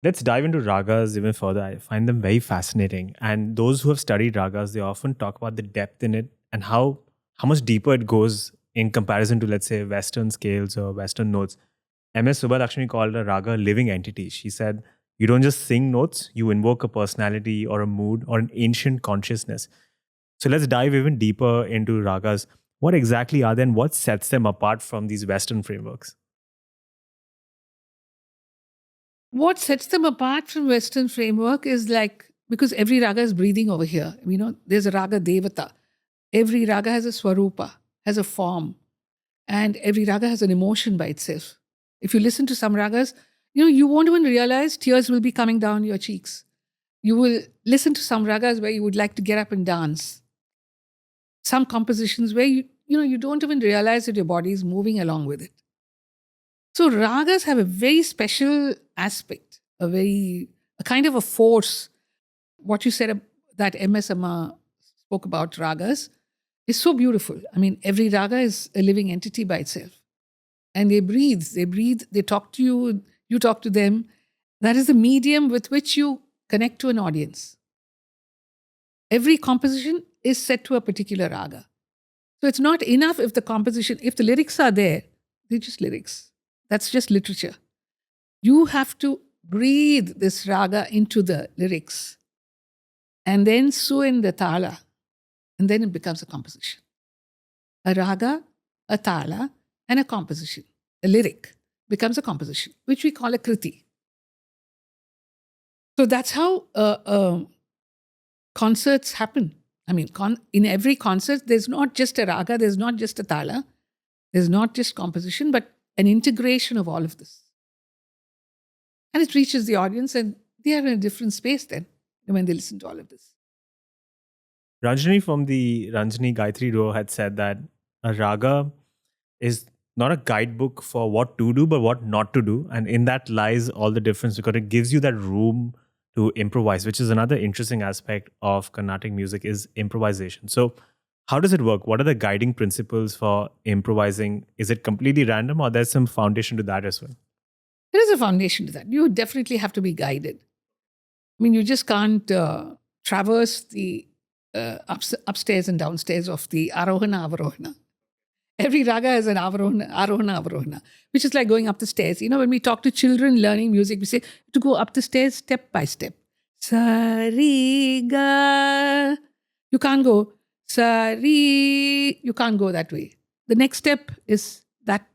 Let's dive into ragas even further. I find them very fascinating. And those who have studied ragas, they often talk about the depth in it and how much deeper it goes in comparison to, let's say, Western scales or Western notes. MS Subbalakshmi called a raga a living entity. She said, you don't just sing notes, you invoke a personality or a mood or an ancient consciousness. So let's dive even deeper into ragas. What exactly are they and what sets them apart from these Western frameworks? What sets them apart from Western framework is because every raga is breathing over here. There's a raga devata. Every raga has a swarupa, has a form. And every raga has an emotion by itself. If you listen to some ragas, you won't even realize tears will be coming down your cheeks. You will listen to some ragas where you would like to get up and dance. Some compositions where you don't even realize that your body is moving along with it. So ragas have a very special aspect, a kind of a force. What you said that MS Amma spoke about ragas is so beautiful. Every raga is a living entity by itself. And they breathe, they talk to you, you talk to them. That is the medium with which you connect to an audience. Every composition is set to a particular raga. So it's not enough if the lyrics are there, they're just lyrics. That's just literature. You have to breathe this raga into the lyrics and then sew in the tala, and then it becomes a composition. A raga, a tala, and a composition. A lyric becomes a composition, which we call a kriti. So that's how concerts happen. In every concert, there's not just a raga, there's not just a tala, there's not just composition, but an integration of all of this. And it reaches the audience and they are in a different space then when they listen to all of this. Ranjani from the Ranjani Gayatri Duo had said that a raga is not a guidebook for what to do, but what not to do. And in that lies all the difference because it gives you that room to improvise, which is another interesting aspect of Carnatic music is improvisation. So how does it work? What are the guiding principles for improvising? Is it completely random or there's some foundation to that as well? There is a foundation to that. You definitely have to be guided. You just can't traverse the upstairs and downstairs of the arohana, avarohana. Every raga has an arohana, avarohana, which is like going up the stairs. When we talk to children learning music, we say to go up the stairs step by step. Sa-ri, ga. You can't go sa-ri. You can't go that way. The next step is that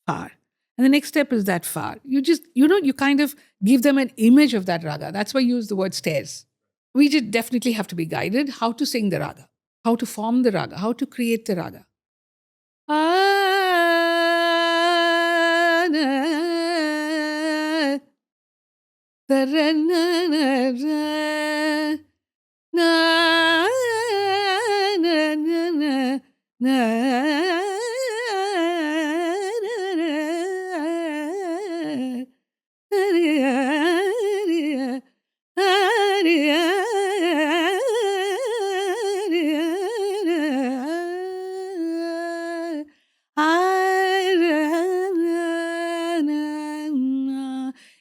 far. And the next step is that far. You just, you kind of give them an image of that raga. That's why I use the word stairs. We just definitely have to be guided how to sing the raga, how to form the raga, how to create the raga.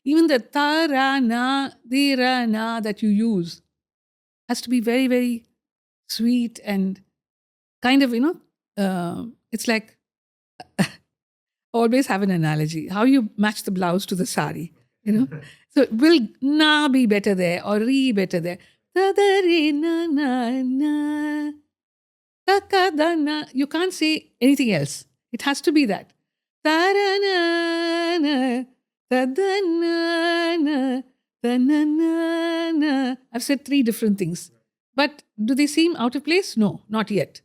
Even the ta-ra-na, di-ra-na that you use has to be very, very sweet and kind of, it's like, I always have an analogy. How you match the blouse to the sari, So will na be better there or re better there. Da-da-re-na-na-na. Ta-ka-da-na. You can't say anything else. It has to be that. Ta-ra-na-na. Ta-da-na-na. Ta-na-na-na. I've said 3 different things. But do they seem out of place? No, not yet.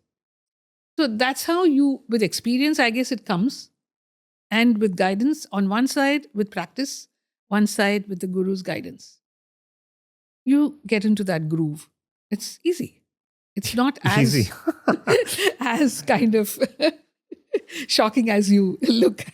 So that's how with experience, I guess it comes. And with guidance on one side, with practice, one side with the guru's guidance. You get into that groove. It's easy. It's not as, as kind of shocking as you look.